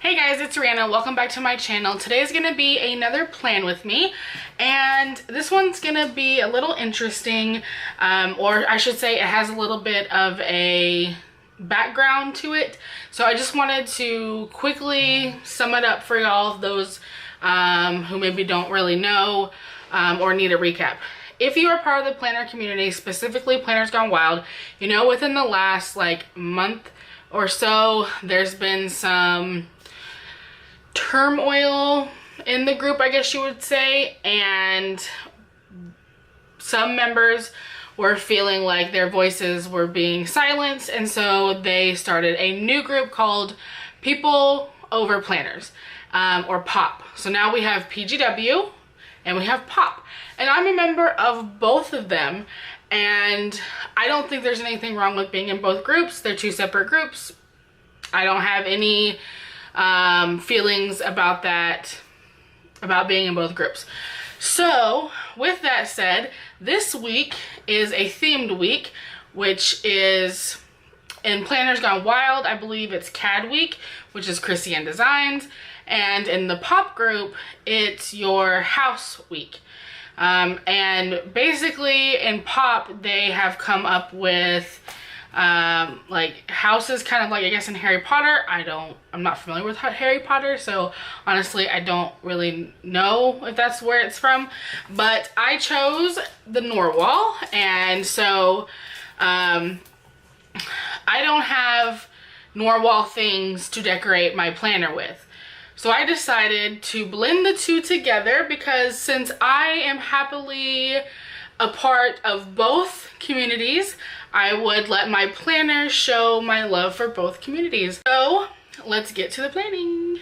Hey guys, it's Rihanna. Welcome back to my channel. Today is going to be another plan with me, and this one's going to be a little interesting, or I should say it has a little bit of a background to it. So I just wanted to quickly sum it up for y'all, those who maybe don't really know or need a recap. If you are part of the planner community, specifically Planners Gone Wild, you know within the last month or so, there's been some turmoil in the group, I guess you would say, and some members were feeling like their voices were being silenced, and so they started a new group called People Over Planners, or POP. So now we have PGW and we have POP, and I'm a member of both of them, and I don't think there's anything wrong with being in both groups. They're two separate groups. I don't have any feelings about that, about being in both groups. So with that said, this week is a themed week, which is in Planners Gone Wild, I believe it's KADWEEK, which is Chrissy Designs, and in the POP group, it's your house week. And basically in POP, they have come up with like houses, kind of like, I guess, in Harry Potter. I'm not familiar with Harry Potter, so honestly I don't really know if that's where it's from, but I chose the Norwal, and so I don't have Norwal things to decorate my planner with. So I decided to blend the two together, because since I am happily a part of both communities, I would let my planner show my love for both communities. So let's get to the planning.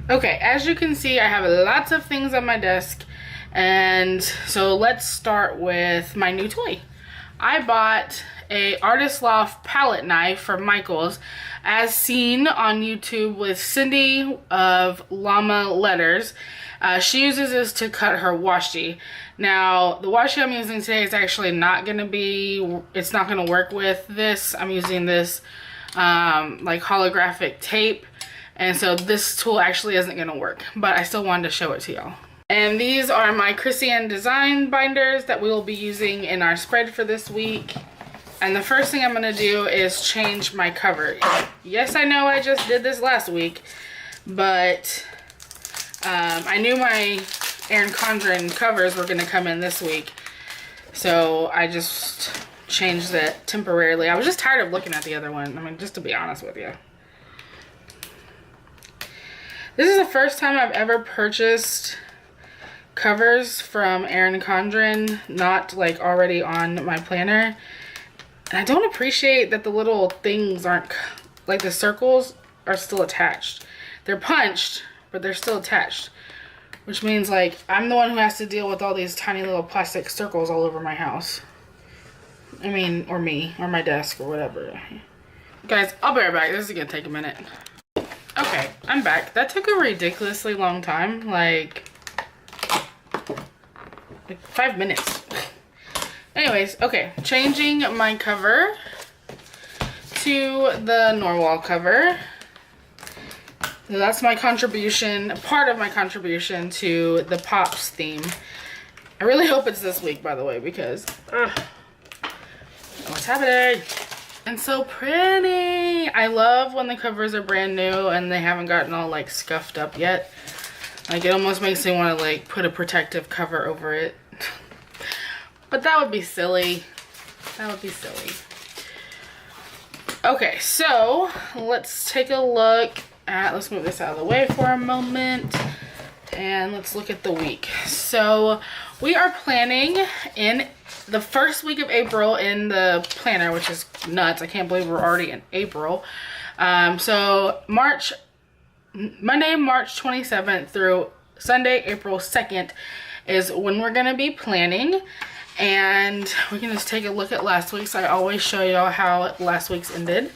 Okay, as you can see, I have lots of things on my desk, and so let's start with my new toy. I bought a Artist Loft palette knife from Michaels, as seen on YouTube with Cindy of Llama Letters. She uses this to cut her washi. Now, the washi I'm using today is actually not going to be, it's not going to work with this. I'm using this like holographic tape, and so this tool actually isn't going to work, but I still wanted to show it to y'all. And these are my Chrissy Design binders that we will be using in our spread for this week. And the first thing I'm going to do is change my cover. Yes, I know I just did this last week, but I knew my Erin Condren covers were going to come in this week, so I just changed that temporarily. I was just tired of looking at the other one, I mean, just to be honest with you. This is the first time I've ever purchased covers from Erin Condren, not like already on my planner. And I don't appreciate that the little things aren't, like the circles are still attached. They're punched, but they're still attached. Which means like I'm the one who has to deal with all these tiny little plastic circles all over my house. I mean, or me, or my desk, or whatever. Guys, I'll be right back. This is gonna take a minute. Okay, I'm back. That took a ridiculously long time. Like 5 minutes. Anyways, okay, changing my cover to the Norwal cover. So that's my contribution, part of my contribution to the Pops theme. I really hope it's this week, by the way, because what's happening? And so pretty. I love when the covers are brand new and they haven't gotten all like scuffed up yet. Like, it almost makes me want to like put a protective cover over it. But that would be silly. That would be silly. Okay, so let's take a look at, let's move this out of the way for a moment, and let's look at the week. So we are planning in the first week of April in the planner, which is nuts. I can't believe we're already in April. So Monday, March 27th through Sunday, April 2nd is when we're going to be planning. And we can just take a look at last week's. I always show y'all how last week's ended.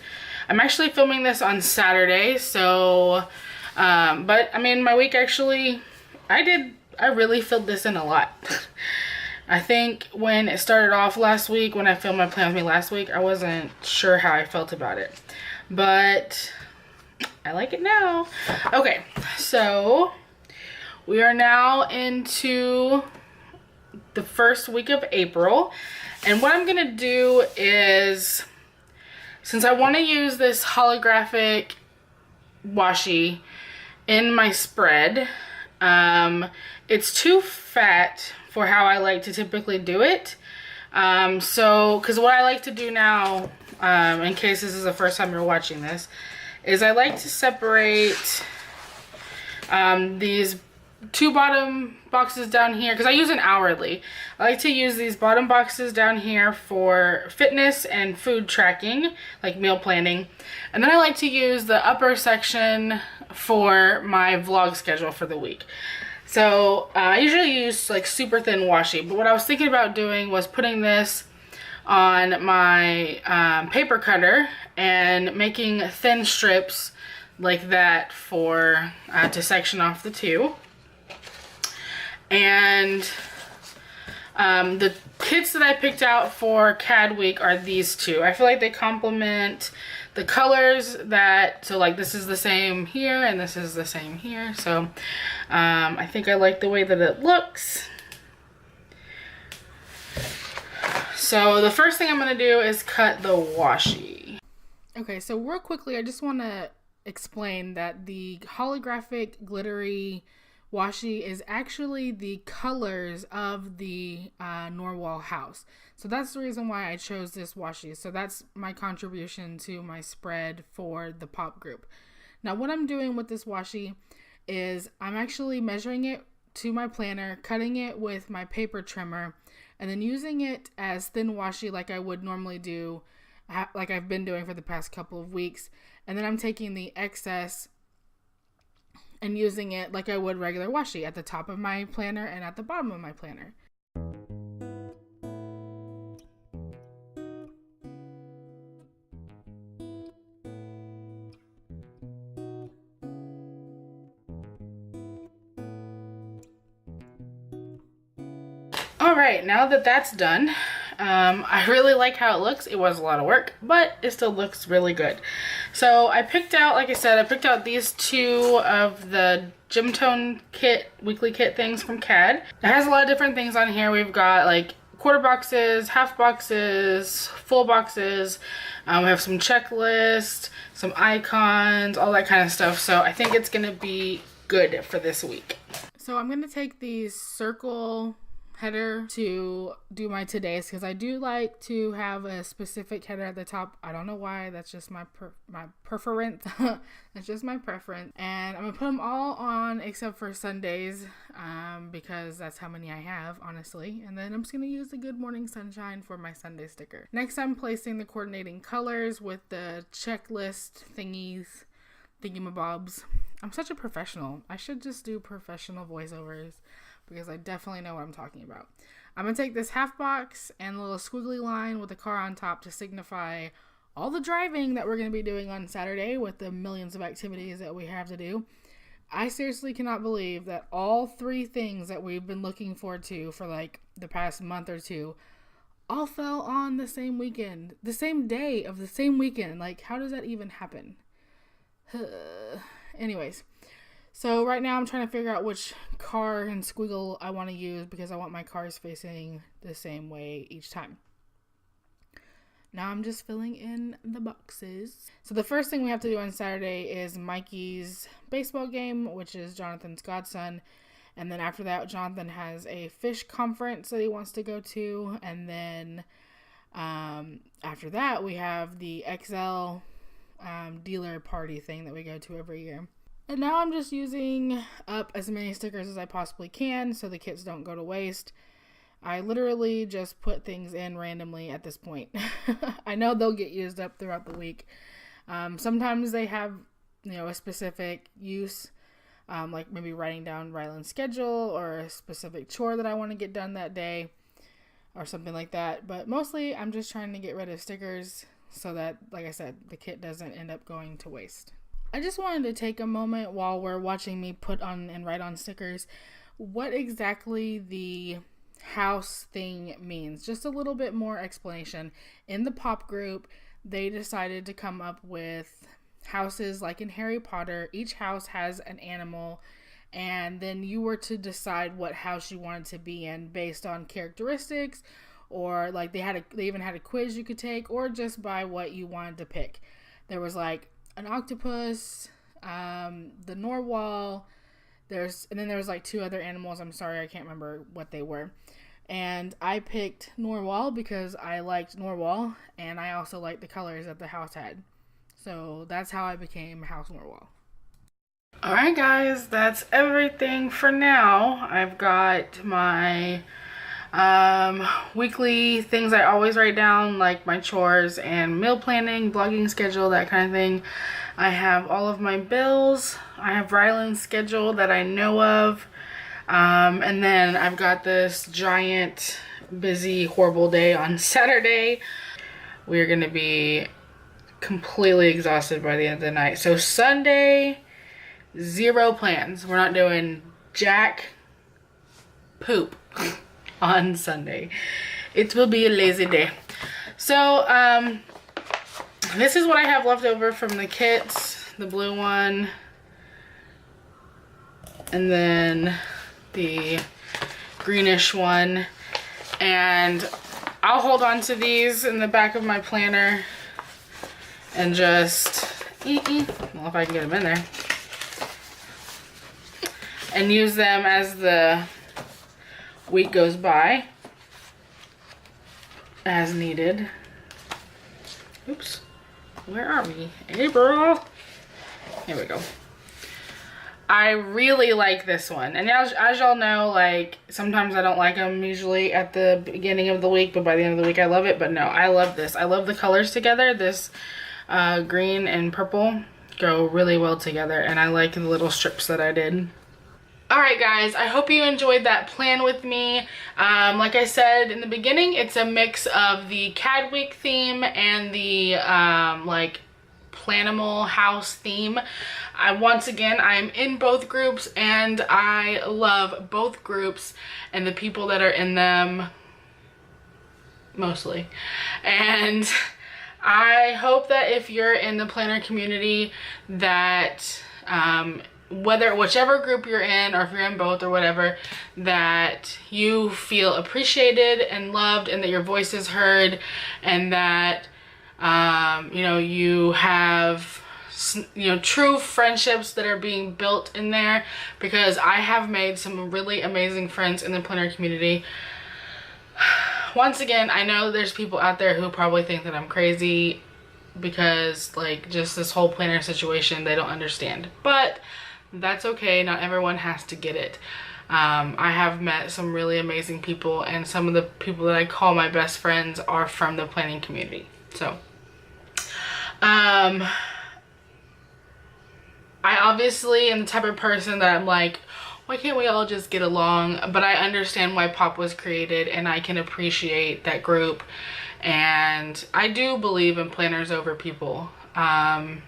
I'm actually filming this on Saturday, so, but I mean, my week actually, I really filled this in a lot. I think when it started off last week, when I filmed my plan with me last week, I wasn't sure how I felt about it. But I like it now. Okay, so we are now into the first week of April. And what I'm gonna do is, since I wanna use this holographic washi in my spread, it's too fat for how I like to typically do it. Because what I like to do now, in case this is the first time you're watching this, is I like to separate these two bottom boxes down here, because I use an hourly. I like to use these bottom boxes down here for fitness and food tracking, like meal planning. And then I like to use the upper section for my vlog schedule for the week. So I usually use like super thin washi, but what I was thinking about doing was putting this on my paper cutter and making thin strips like that for to section off the two. And the kits that I picked out for KADWEEK are these two. I feel like they complement the colors so like this is the same here and this is the same here. So I think I like the way that it looks. So the first thing I'm going to do is cut the washi. Okay, so real quickly, I just want to explain that the holographic glittery washi is actually the colors of the Norwal house. So that's the reason why I chose this washi. So that's my contribution to my spread for the pop group. Now what I'm doing with this washi is I'm actually measuring it to my planner, cutting it with my paper trimmer, and then using it as thin washi like I would normally do, like I've been doing for the past couple of weeks. And then I'm taking the excess and using it like I would regular washi at the top of my planner and at the bottom of my planner. Alright, now that that's done, I really like how it looks. It was a lot of work, but it still looks really good. So I picked out, like I said, I picked out these two of the Gym Tone kit, weekly kit things from CAD. It has a lot of different things on here. We've got like quarter boxes, half boxes, full boxes. We have some checklists, some icons, all that kind of stuff. So I think it's going to be good for this week. So I'm going to take these circle header to do my todays, because I do like to have a specific header at the top. I don't know why, that's just my preference. That's just my preference. And I'm gonna put them all on except for Sundays, because that's how many I have, honestly. And then I'm just gonna use the Good Morning Sunshine for my Sunday sticker. Next, I'm placing the coordinating colors with the checklist thingamabobs. I'm such a professional. I should just do professional voiceovers, because I definitely know what I'm talking about. I'm going to take this half box and a little squiggly line with a car on top to signify all the driving that we're going to be doing on Saturday with the millions of activities that we have to do. I seriously cannot believe that all three things that we've been looking forward to for like the past month or two all fell on the same weekend, the same day of the same weekend. Like, how does that even happen? Anyways. So right now I'm trying to figure out which car and squiggle I want to use, because I want my cars facing the same way each time. Now I'm just filling in the boxes. So the first thing we have to do on Saturday is Mikey's baseball game, which is Jonathan's godson. And then after that, Jonathan has a fish conference that he wants to go to. And then after that, we have the XL dealer party thing that we go to every year. And now I'm just using up as many stickers as I possibly can so the kits don't go to waste. I literally just put things in randomly at this point. I know they'll get used up throughout the week. Sometimes they have, a specific use, like maybe writing down Ryland's schedule or a specific chore that I want to get done that day or something like that. But mostly I'm just trying to get rid of stickers so that, like I said, the kit doesn't end up going to waste. I just wanted to take a moment while we're watching me put on and write on stickers what exactly the house thing means. Just a little bit more explanation. In the pop group, they decided to come up with houses like in Harry Potter. Each house has an animal, and then you were to decide what house you wanted to be in based on characteristics, or like they even had a quiz you could take, or just by what you wanted to pick. There was like an octopus, the narwhal, and then there was like 2 other animals. I'm sorry, I can't remember what they were. And I picked narwhal because I liked narwhal, and I also liked the colors that the house had. So that's how I became House Narwhal. Alright guys, that's everything for now. I've got my weekly things I always write down, like my chores and meal planning, vlogging schedule, that kind of thing. I have all of my bills. I have Ryland's schedule that I know of. And then I've got this giant, busy, horrible day on Saturday. We're going to be completely exhausted by the end of the night. So Sunday, 0 plans. We're not doing jack poop on Sunday. It will be a lazy day. So, this is what I have left over from the kits. The blue one. And then the greenish one, and I'll hold on to these in the back of my planner and just well, if I can get them in there, and use them as the week goes by as needed. Oops, where are we? April. Here we go. I really like this one, and as y'all know, like, sometimes I don't like them usually at the beginning of the week, but by the end of the week I love it. But no, I love this. I love the colors together. This green and purple go really well together, and I like the little strips that I did. Alright guys, I hope you enjoyed that plan with me. Like I said in the beginning, it's a mix of the KADWEEK theme and the like Planimal house theme. Once again, I'm in both groups, and I love both groups and the people that are in them mostly. And I hope that if you're in the planner community, that whichever group you're in, or if you're in both or whatever, that you feel appreciated and loved, and that your voice is heard, and that you know, you have, you know, true friendships that are being built in there, because I have made some really amazing friends in the planner community. Once again, I know there's people out there who probably think that I'm crazy because, like, just this whole planner situation, they don't understand, but that's okay. Not everyone has to get it. I have met some really amazing people, and some of the people that I call my best friends are from the planning community. So, I obviously am the type of person that I'm like, why can't we all just get along? But I understand why POP was created, and I can appreciate that group. And I do believe in planners over people. And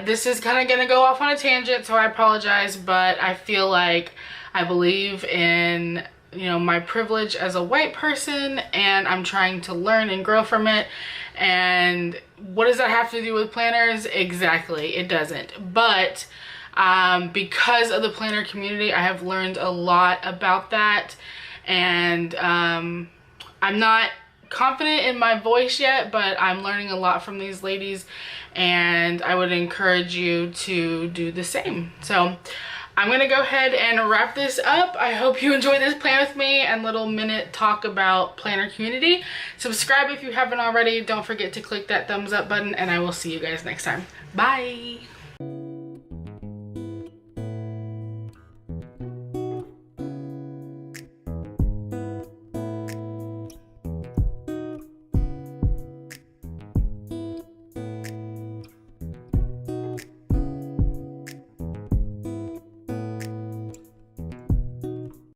this is kind of going to go off on a tangent, so I apologize, but I feel like I believe in, you know, my privilege as a white person, and I'm trying to learn and grow from it. And what does that have to do with planners? Exactly, it doesn't. But because of the planner community, I have learned a lot about that, and I'm not confident in my voice yet, but I'm learning a lot from these ladies, and I would encourage you to do the same. So I'm gonna go ahead and wrap this up. I hope you enjoyed this plan with me and little minute talk about planner community. Subscribe if you haven't already. Don't forget to click that thumbs up button, and I will see you guys next time. Bye.